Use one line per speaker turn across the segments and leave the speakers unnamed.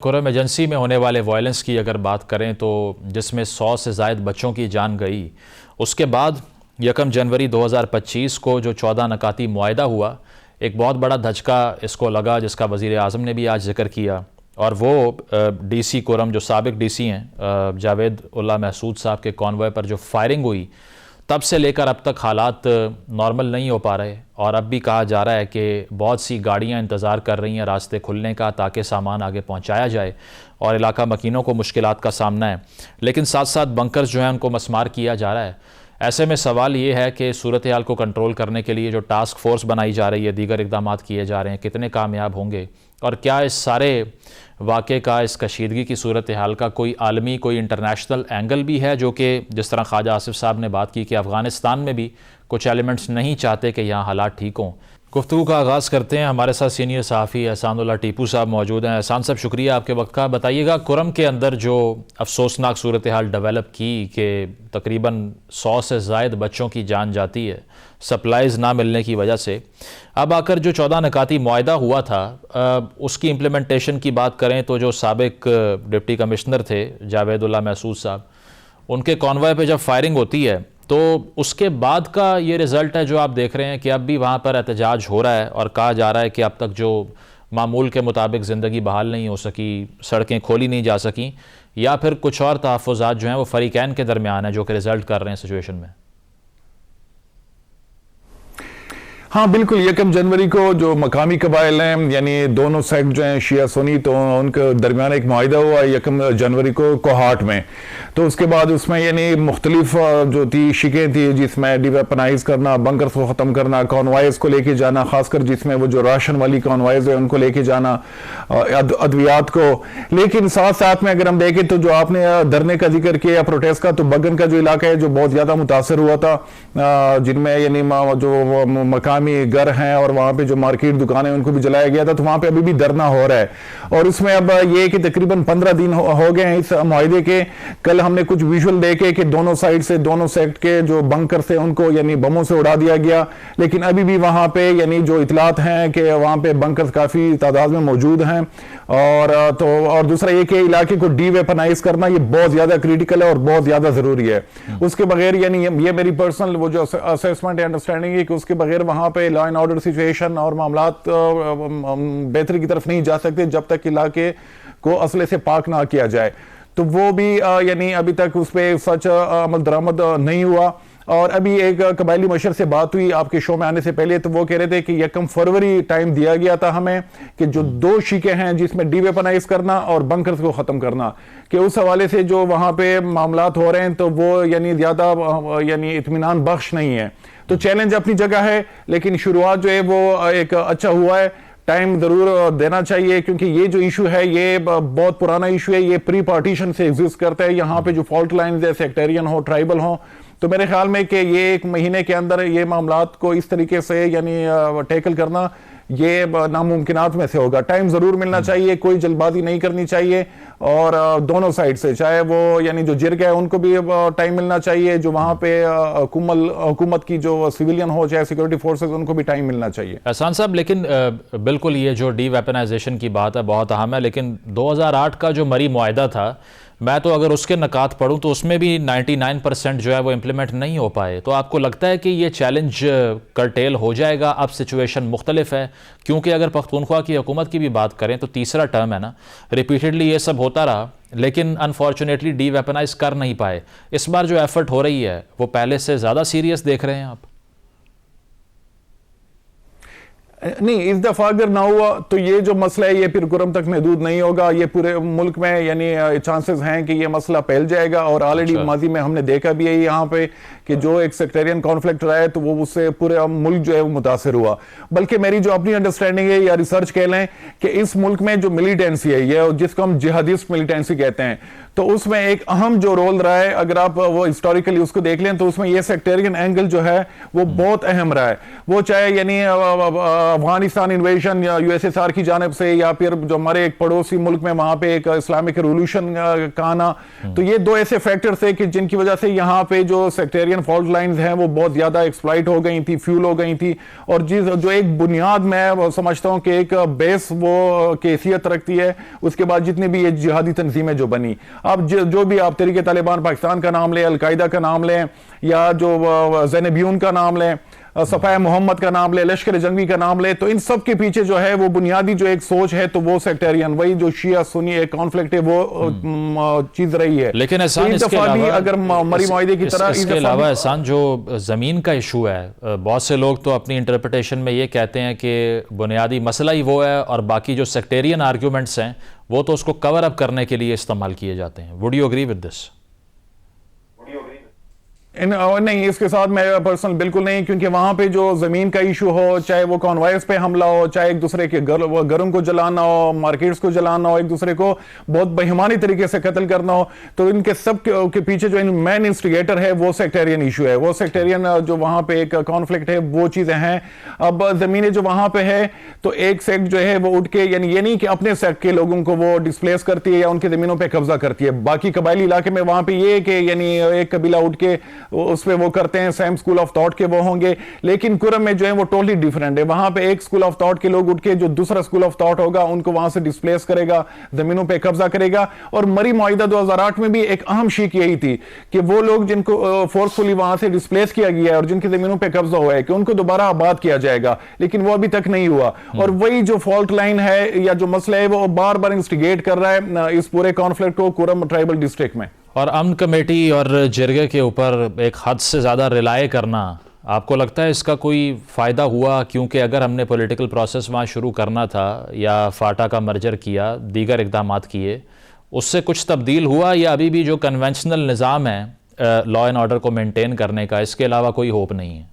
Kurram agency में होने वाले वायलेंस की अगर बात करें तो जिसमें 100 से ज़ायद बच्चों की जान गई, उसके बाद 1 जनवरी 2025 को जो 14 नकाती मुआहदा हुआ, एक बहुत बड़ा धचका इसको लगा जिसका वज़ीर आज़म ने भी आज जिक्र किया। और वो डीसी कुरम जो साबिक डीसी हैं जावेद उल्ला महसूद साहब के कॉन्वॉय पर जो फायरिंग हुई, तब से लेकर अब तक हालात नॉर्मल नहीं हो पा रहे। और अब भी कहा जा रहा है कि बहुत सी गाड़ियां इंतज़ार कर रही हैं रास्ते खुलने का ताकि सामान आगे पहुंचाया जाए और इलाका मकीनों को मुश्किलात का सामना है। लेकिन साथ साथ बंकर्स जो हैं उनको मस्मार किया जा रहा है। ऐसे में सवाल ये है कि सूरत हाल को कंट्रोल करने के लिए जो टास्क फोर्स बनाई जा रही है, दीगर इक़दाम किए जा रहे हैं, कितने कामयाब होंगे और क्या इस सारे वाक़े का, इस कशीदगी की सूरत हाल का कोई आलमी, कोई इंटरनेशनल एंगल भी है, जो कि जिस तरह ख्वाजा आसिफ साहब ने बात की कि अफ़गानिस्तान में भी कुछ एलिमेंट्स नहीं चाहते कि यहाँ हालात ठीक हों। गुफ्तगू का आगाज़ करते हैं। हमारे साथ सीनियर सहाफ़ी एहसानुल्लाह टीपू साहब मौजूद हैं। एहसान साहब, शुक्रिया आपके वक्त का। बताइएगा, कुरम के अंदर जो अफसोसनाक सूरत हाल डेवलप की कि तकरीबन 100 से ज़ायद बच्चों की जान जाती है सप्लाइज़ ना मिलने की वजह से, अब आकर जो 14 नकाती मुआहदा हुआ था उसकी इम्प्लीमेंटेशन की बात करें तो जो साबिक डिप्टी कमिश्नर थे जावेद उल्ला महसूद साहब, उनके कॉन्वॉय पे जब फायरिंग होती है तो उसके बाद का ये रिज़ल्ट है जो आप देख रहे हैं कि अब भी वहाँ पर एहतजाज हो रहा है और कहा जा रहा है कि अब तक जो मामूल के मुताबिक ज़िंदगी बहाल नहीं हो सकी, सड़कें खोली नहीं जा सकी, या फिर कुछ और तहफ़्फ़ुज़ात जो हैं वो फ़रीक़ैन के दरमियान है जो कि रिज़ल्ट कर रहे हैं सिचुएशन में।
हाँ बिल्कुल, 1 जनवरी को जो मकामी कबाइल हैं यानी दोनों सेक्ट जो हैं शिया सुन्नी, तो उनके दरमियान एक मुआहिदा हुआ 1 जनवरी को कोहाट में। तो उसके बाद उसमें यानी मुख्तलिफ जो थी शिकें थी, जिसमें डिवेपनाइज करना, बंकर्स को ख़त्म करना, कॉन्वाइज को लेके जाना, खासकर जिसमें वो जो राशन वाली कॉन्वाइज है उनको लेके जाना, अद्वियात को। लेकिन साथ साथ में अगर हम देखें तो जो आपने धरने का जिक्र किया, प्रोटेस्ट का, तो बगन का जो इलाका है जो बहुत ज़्यादा मुतासर हुआ था, जिनमें यानी जो मकामी घर हैं और वहाँ पे जो मार्केट दुकानें उनको भी जलाया गया था, तो वहाँ पे अभी भी धरना हो रहा है। और उसमें अब ये कि तकरीबन 15 दिन हो गए हैं इस मुआहदे के। कल हमने कुछ विजुअल देखे कि दोनों साइड से, दोनों सेक्ट के जो बंकर थे उनको यानी बमों से उड़ा दिया गया। लेकिन अभी भी वहाँ पे यानी जो इतलात हैं कि वहाँ पे बंकर काफ़ी तादाद में मौजूद हैं। और दूसरा ये कि इलाके को डीवेपनाइज करना ये बहुत ज़्यादा क्रिटिकल है और बहुत ज़्यादा ज़रूरी है। उसके बगैर यानी ये मेरी पर्सनल वो जो असेसमेंट एंड अंडरस्टैंडिंग है कि उसके बगैर वहाँ पे लॉ एंड ऑर्डर सिचुएशन और मामलात बेहतरी की तरफ नहीं जा सकते जब तक इलाके को असले से पाक ना किया जाए। तो वो भी यानी अभी तक उस पर सच अमल दरामद नहीं हुआ। और अभी एक कबायली मशर से बात हुई आपके शो में आने से पहले, तो वो कह रहे थे कि 1 फरवरी टाइम दिया गया था हमें कि जो 2 शिके हैं जिसमें डीवेपनाइज करना और बंकर्स को ख़त्म करना, कि उस हवाले से जो वहाँ पे मामलात हो रहे हैं तो वो यानी ज़्यादा यानी इत्मीनान बख्श नहीं है। तो चैलेंज अपनी जगह है, लेकिन शुरुआत जो है वो एक अच्छा हुआ है। टाइम जरूर देना चाहिए क्योंकि ये जो इशू है ये बहुत पुराना इशू है, ये प्री पार्टीशन से एग्जिस्ट करता है। यहाँ पे जो फॉल्ट लाइन्स है, सेक्टेरियन हो, ट्राइबल हो, तो मेरे ख्याल में कि ये 1 महीने के अंदर ये मामलात को इस तरीके से यानी टैकल करना ये नामुमकिनात में से होगा। टाइम जरूर मिलना चाहिए, कोई जल्दबाजी नहीं करनी चाहिए और दोनों साइड से, चाहे वो यानी जो जिरग है उनको भी टाइम मिलना चाहिए, जो वहाँ पे हुकूमत की जो सिविलियन हो चाहे सिक्योरिटी फोर्सेस उनको भी टाइम मिलना चाहिए।
एहसान साहब, लेकिन बिल्कुल ये जो डीवेपनाइजेशन की बात है बहुत अहम है, लेकिन 2008 का जो मरी मुआहदा था, मैं तो अगर उसके नकात पढ़ूँ तो उसमें भी 99% जो है वो इम्प्लीमेंट नहीं हो पाए। तो आपको लगता है कि ये चैलेंज करटेल हो जाएगा? अब सिचुएशन मुख्तलिफ है क्योंकि अगर पख्तूनख्वा की हुकूमत की भी बात करें तो तीसरा टर्म है ना, रिपीटेडली ये सब होता रहा लेकिन अनफॉर्चुनेटली डीवेपनाइज कर नहीं पाए। इस बार जो एफर्ट हो रही है वो पहले से ज़्यादा सीरियस देख रहे हैं आप?
नहीं, इस दफा अगर ना हुआ तो ये जो मसला है ये फिर कुरम तक महदूद नहीं होगा, ये पूरे मुल्क में यानी चांसेस हैं कि ये मसला फैल जाएगा। और ऑलरेडी माजी में हमने देखा भी है यहाँ पे कि जो एक सेक्टेरियन कॉन्फ्लिक्ट रहा है तो वो उससे पूरे मुल्क जो है वो मुतासर हुआ। बल्कि मेरी जो अपनी अंडरस्टैंडिंग है या रिसर्च कह लें कि इस मुल्क में जो मिलिटेंसी है ये जिसको हम जिहादिस्ट मिलिटेंसी कहते हैं, तो उसमें एक अहम जो रोल रहा है, अगर आप वो हिस्टोरिकली उसको देख लें तो उसमें ये सेक्टेरियन एंगल जो है वो बहुत अहम रहा है। वो चाहे यानी अफगानिस्तान इन्वेजन या यूएसएसआर की जानिब से, या फिर जो हमारे एक पड़ोसी मुल्क में वहां पे एक इस्लामिक रिवॉल्यूशन का आना, तो ये दो ऐसे फैक्टर्स थे कि जिनकी वजह से यहाँ पे जो सेक्टेरियन फॉल्ट लाइंस हैं वो बहुत ज्यादा एक्सप्लॉइट हो गई थी, फ्यूल हो गई थी, और जो एक बुनियाद मैं समझता हूँ कि एक बेस वो कैफियत रखती है, उसके बाद जितनी भी ये जिहादी तंजीमें जो बनी, अब जो भी आप तहरीक तालिबान पाकिस्तान का नाम लें, अलकायदा का नाम लें, या जो ज़ैनबियून का नाम लें, सफाया मोहम्मद का नाम ले, लश्कर जंगी का नाम ले, तो इन सब के पीछे जो है वो बुनियादी जो एक सोच है तो वो सेक्टेरियन, वही जो शिया सुन्नी एक कॉन्फ्लिक्ट है वो चीज रही है।
लेकिन एहसान,
इसके अलावा अगर मरी मुआहिदे की तरह
इसके अलावा एहसान जो जमीन का इशू है, बहुत से लोग तो अपनी इंटरप्रिटेशन में ये कहते हैं कि बुनियादी मसला ही वो है और बाकी जो सेक्टेरियन आर्ग्यूमेंट्स हैं वो तो उसको कवर अप करने के लिए इस्तेमाल किए जाते हैं। Would you agree with this?
नहीं, इसके साथ मैं पर्सनल बिल्कुल नहीं, क्योंकि वहां पे जो जमीन का इशू हो, चाहे वो कॉन्वॉयज पे हमला हो, चाहे एक दूसरे के घरों को जलाना हो, मार्केट्स को जलाना हो, एक दूसरे को बहुत बेईमानी तरीके से कत्ल करना हो, तो इनके सब के पीछे जो मेन इंस्टिगेटर है वो सेक्टेरियन इशू है, वो सेक्टेरियन जो वहां पे एक कॉन्फ्लिक्ट है वो चीजें हैं। अब जमीनें जो वहां पे है तो एक सेक्ट जो है वो उठ के, यानी ये नहीं कि अपने सेक्ट के लोगों को वो डिस्प्लेस करती है या उनकी जमीनों पर कब्जा करती है, बाकी कबायली इलाके में वहां पर ये कि यानी एक कबीला उठ के उस पे वो करते हैं, सेम स्कूल ऑफ थॉट के वो होंगे, लेकिन कुरम में जो है वो टोटली डिफरेंट है। वहां पे एक स्कूल ऑफ थॉट के लोग उठ के जो दूसरा स्कूल ऑफ थॉट होगा उनको वहां से डिस्प्लेस करेगा, जमीनों पे कब्जा करेगा। और मरी मुआहिदा 2008 में भी एक अहम शीख यही थी कि वो लोग जिनको फोर्सफुली वहां से डिस्प्लेस किया गया है और जिनकी जमीनों पे कब्जा हुआ है कि उनको दोबारा आबाद किया जाएगा, लेकिन वो अभी तक नहीं हुआ। और वही जो फॉल्ट लाइन है या जो मसला है वो बार बार इंस्टिगेट कर रहा है इस पूरे कॉन्फ्लिक्ट को कुरम ट्राइबल डिस्ट्रिक्ट में।
और अमन कमेटी और जिरगे के ऊपर एक हद से ज़्यादा रिलाय करना, आपको लगता है इसका कोई फ़ायदा हुआ? क्योंकि अगर हमने पॉलिटिकल प्रोसेस वहाँ शुरू करना था या फाटा का मर्जर किया, दीगर इक़दामात किए, उससे कुछ तब्दील हुआ, या अभी भी जो कन्वेंशनल निज़ाम है लॉ एंड ऑर्डर को मेंटेन करने का, इसके अलावा कोई होप नहीं है?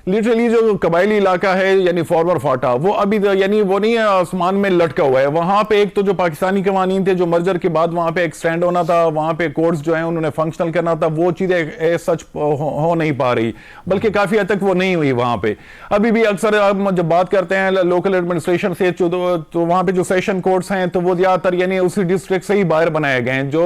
लिटरली जो कबायली इलाका है यानी फॉर्मर फाटा, वो अभी यानी वो नहीं है आसमान में लटका हुआ है। वहां पे एक तो जो पाकिस्तानी कवानीन थे जो मर्जर के बाद वहां पे एक्सटेंड होना था, वहां पे कोर्ट्स जो है उन्होंने फंक्शनल करना था, वो चीजें सच हो नहीं पा रही, बल्कि काफी हद तक वो नहीं हुई वहां पे। अभी भी अक्सर हम जब बात करते हैं लोकल एडमिनिस्ट्रेशन से तो वहां पे जो सेशन कोर्ट्स हैं तो वो ज्यादातर यानी उसी डिस्ट्रिक्ट से ही बाहर बनाए गए हैं। जो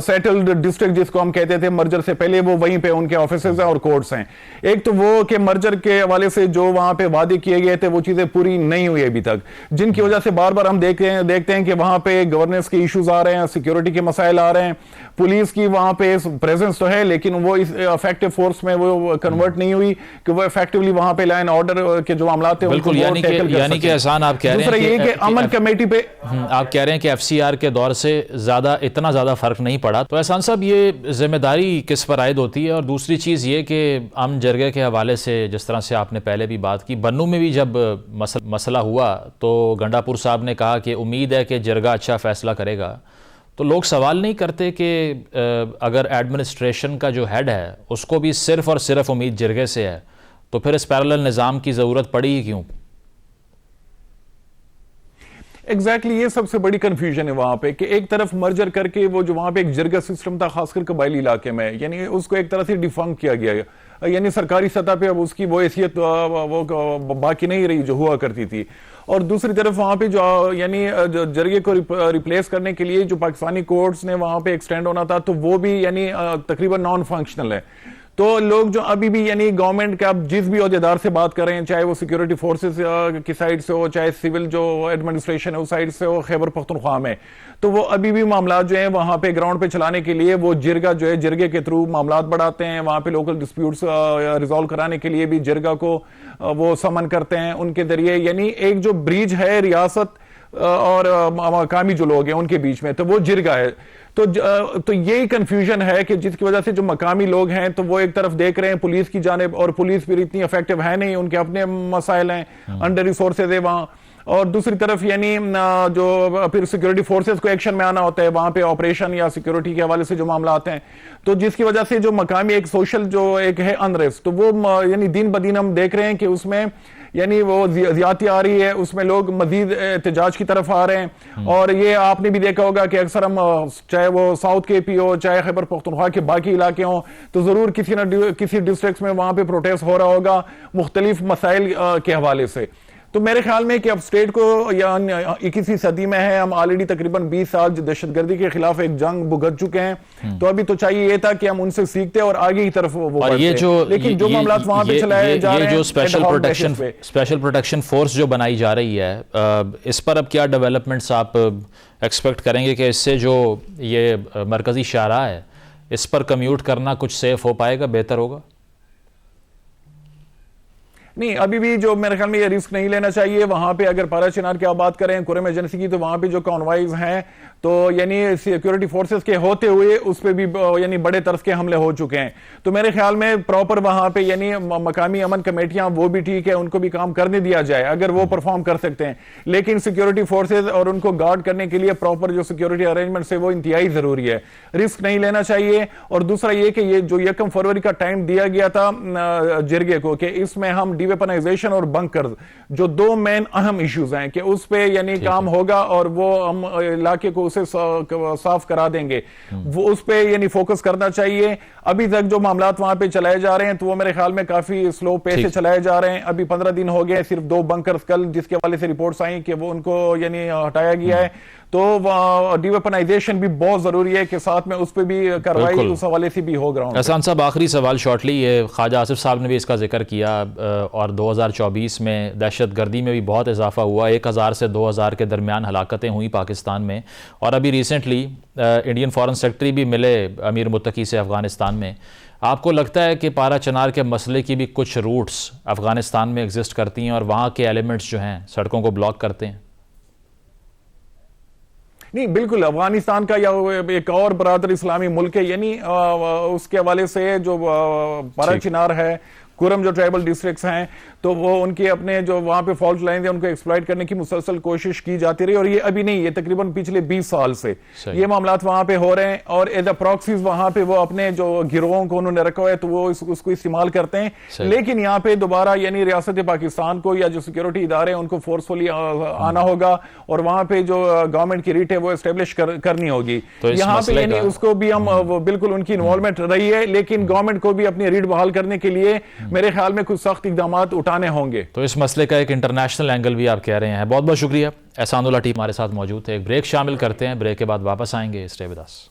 सेटल्ड डिस्ट्रिक्ट जिसको हम कहते थे मर्जर से पहले, वो वहीं पे उनके ऑफिसेज हैं और कोर्ट्स हैं। एक तो वो के मर्जर के हवाले से जो वहां पे वादे किए गए थे वो चीजें पूरी नहीं हुई अभी तक, जिनकी वजह से बार बार हम देखते हैं कि वहां पे गवर्नेंस के इश्यूज आ रहे हैं, सिक्योरिटी के मसाइल आ रहे हैं, पुलिस की वहां पे प्रेजेंस तो है लेकिन वो इस इफेक्टिव फोर्स में वो कन्वर्ट नहीं हुई कि वो इफेक्टिवली वहां पे लाइन ऑर्डर के जो मामला थे
बिल्कुल, यानी कि एहसान आप कह रहे हैं कि
अमन कमेटी पे
आप कह रहे हैं कि एफसीआर के दौर से इतना ज्यादा फर्क नहीं पड़ा। तो एहसान साहब, ये जिम्मेदारी किस पर आयद होती है? और दूसरी चीज ये कि अमन जरगे के हवाले से जिस तरह से आपने पहले भी बात की, बन्नू में भी जब मसला हुआ तो गंडापुर साहब ने कहा कि उम्मीद है कि जरगा अच्छा फैसला करेगा, तो लोग सवाल नहीं करते कि अगर एडमिनिस्ट्रेशन का जो हेड है उसको भी सिर्फ और सिर्फ उम्मीद जरगे से है, तो फिर इस पैरेलल निज़ाम की ज़रूरत पड़ी ही क्यों?
एग्जैक्टली ये सबसे बड़ी कंफ्यूजन है वहां पे कि एक तरफ मर्जर करके वो जो वहां पे एक जरगा सिस्टम था खासकर कबायली इलाके में, यानी उसको एक तरह से डिफंक किया गया, यानी सरकारी सतह पे अब उसकी वो हैसियत वो बाकी नहीं रही जो हुआ करती थी। और दूसरी तरफ वहां पे जो यानी जरगे को रिप्लेस करने के लिए जो पाकिस्तानी कोर्ट्स ने वहां पे एक्सटेंड होना था तो वो भी यानी तकरीबन नॉन फंक्शनल है। तो लोग जो अभी भी यानी गवर्नमेंट के आप जिस भी ओहदेदार से बात करें, चाहे वो सिक्योरिटी फोर्सेस की साइड से हो, चाहे सिविल जो एडमिनिस्ट्रेशन है उस साइड से हो, खैबर पख्तूनख्वा में, तो वो अभी भी मामला जो है वहां पे ग्राउंड पे चलाने के लिए वो जिरगा जो है जिरगे के थ्रू मामला बढ़ाते हैं। वहां पे लोकल डिस्प्यूट्स रिजॉल्व कराने के लिए भी जिरगा को वो समन करते हैं उनके जरिए, यानी एक जो ब्रिज है रियासत और मकामी जो लोग हैं उनके बीच में, तो वो जिरगा है। तो यही कंफ्यूजन है कि जिसकी वजह से जो मकामी लोग हैं तो वो एक तरफ देख रहे हैं पुलिस की जानिब, और पुलिस भी इतनी इफेक्टिव है नहीं, उनके अपने मसाइल हैं, अंडर रिसोर्सेज है वहां, और दूसरी तरफ यानी जो फिर सिक्योरिटी फोर्सेस को एक्शन में आना होता है वहां पे ऑपरेशन या सिक्योरिटी के हवाले से जो मामला आते हैं, तो जिसकी वजह से जो मकामी एक सोशल जो एक है अनरेस्ट, तो वो यानी दिन ब दिन हम देख रहे हैं कि उसमें यानी वो ज्यादती आ रही है, उसमें लोग मजीद एहतजाज की तरफ आ रहे हैं। और ये आपने भी देखा होगा कि अक्सर हम चाहे वो साउथ केपी हो, चाहे खैबर पख्तूनख्वा के बाकी इलाके हों, तो जरूर किसी न किसी डिस्ट्रिक्ट में वहां पे प्रोटेस्ट हो रहा होगा मुख्तलिफ मसाइल के हवाले से। तो मेरे ख्याल में कि अब स्टेट को या 21वीं सदी में है, हम ऑलरेडी तकरीबन 20 साल दहशतगर्दी के खिलाफ एक जंग भुगत चुके हैं, तो अभी तो चाहिए ये था कि हम उनसे सीखते और आगे की तरफ वो
और ये जो
लेकिन जो मामला वहां पे चलाए जा रहे हैं,
जो स्पेशल प्रोटेक्शन फोर्स जो बनाई जा रही है, इस पर अब क्या डेवलपमेंट्स आप एक्सपेक्ट करेंगे कि इससे जो ये मरकजी शाहराह है इस पर कम्यूट करना कुछ सेफ हो पाएगा, बेहतर होगा?
नहीं, अभी भी जो मेरे ख्याल में ये रिस्क नहीं लेना चाहिए। वहां पे अगर पारा चिनार की आप बात करें कुरम एजेंसी की, तो वहां पे जो कॉन्वॉइज हैं तो यानी सिक्योरिटी फोर्सेस के होते हुए उस पर भी यानी बड़े तरस के हमले हो चुके हैं। तो मेरे ख्याल में प्रॉपर वहां पे यानी मकामी अमन कमेटियां वो भी ठीक है, उनको भी काम करने दिया जाए अगर वो परफॉर्म कर सकते हैं, लेकिन सिक्योरिटी फोर्सेज और उनको गार्ड करने के लिए प्रॉपर जो सिक्योरिटी अरेंजमेंट है वो इंतहाई जरूरी है, रिस्क नहीं लेना चाहिए। और दूसरा ये कि ये जो 1 फरवरी का टाइम दिया गया था जिरगे को कि इसमें हम डिवेपनाइजेशन और बंकर जो 2 मेन अहम इश्यूज हैं कि उस पे यानी काम होगा और वो हम इलाके को उसे साफ करा देंगे, वो उस पे यानी फोकस करना चाहिए। अभी तक जो मामलात वहां पे चलाए जा रहे हैं तो वो मेरे ख्याल में काफी स्लो पेस से चलाए जा रहे हैं। अभी 15 दिन हो गए, सिर्फ 2 बंकर्स कल जिसके वाले से रिपोर्ट्स आई कि वो उनको यानी हटाया गया है। तो डिवेपनाइजेशन भी बहुत जरूरी है कि साथ में उस पर भी कार्रवाई उस हवाले से भी हो ग्राउंड।
एहसान साहब, आखिरी सवाल शॉर्टली, ये ख्वाजा आसिफ साहब ने भी इसका जिक्र किया और 2024 में दहशत गर्दी में भी बहुत इजाफा हुआ, 1000 से 2000 के दरमियान हलाकतें हुई पाकिस्तान में। और अभी रिसेंटली इंडियन फॉरेन सेक्रेटरी भी मिले अमीर मुत्तकी से अफगानिस्तान में। आपको लगता है कि पारा चिनार के मसले की भी कुछ रूट्स अफगानिस्तान में एग्जिस्ट करती हैं और वहाँ के एलिमेंट्स जो हैं सड़कों को ब्लॉक करते हैं?
नहीं, बिल्कुल अफगानिस्तान का या एक और बरादर इस्लामी मुल्क है, यानी उसके हवाले से जो पारा चिनार है, कुरम जो ट्राइबल डिस्ट्रिक्ट्स हैं, तो वो उनके अपने जो वहां पे फॉल्ट लाइन है उनको एक्सप्लॉइट करने की मुसलसल कोशिश की जाती रही। और ये अभी नहीं, ये तकरीबन पिछले 20 साल से ये मामलात वहां पे हो रहे हैं और एज अ प्रॉक्सीज वहां पे वो अपने जो गिरोहों को उन्होंने रखा हुआ है तो वो उसको इस्तेमाल करते हैं। लेकिन यहाँ पे दोबारा यानी रियासत पाकिस्तान को या जो सिक्योरिटी इदारे हैं उनको फोर्सफुली आना होगा और वहां पे जो गवर्नमेंट की रीट है वो एस्टेब्लिश करनी होगी। तो यहाँ पे यानी उसको भी हम बिल्कुल उनकी इन्वॉल्वमेंट रही है, लेकिन गवर्नमेंट को भी अपनी रीट बहाल करने के लिए मेरे ख्याल में कुछ सख्त इकदाम उठाने होंगे।
तो इस मसले का एक इंटरनेशनल एंगल भी आप कह रहे हैं। बहुत बहुत शुक्रिया। एहसानुल्लाह टीम हमारे साथ मौजूद थे। एक ब्रेक शामिल करते हैं, ब्रेक के बाद वापस आएंगे। Stay with us.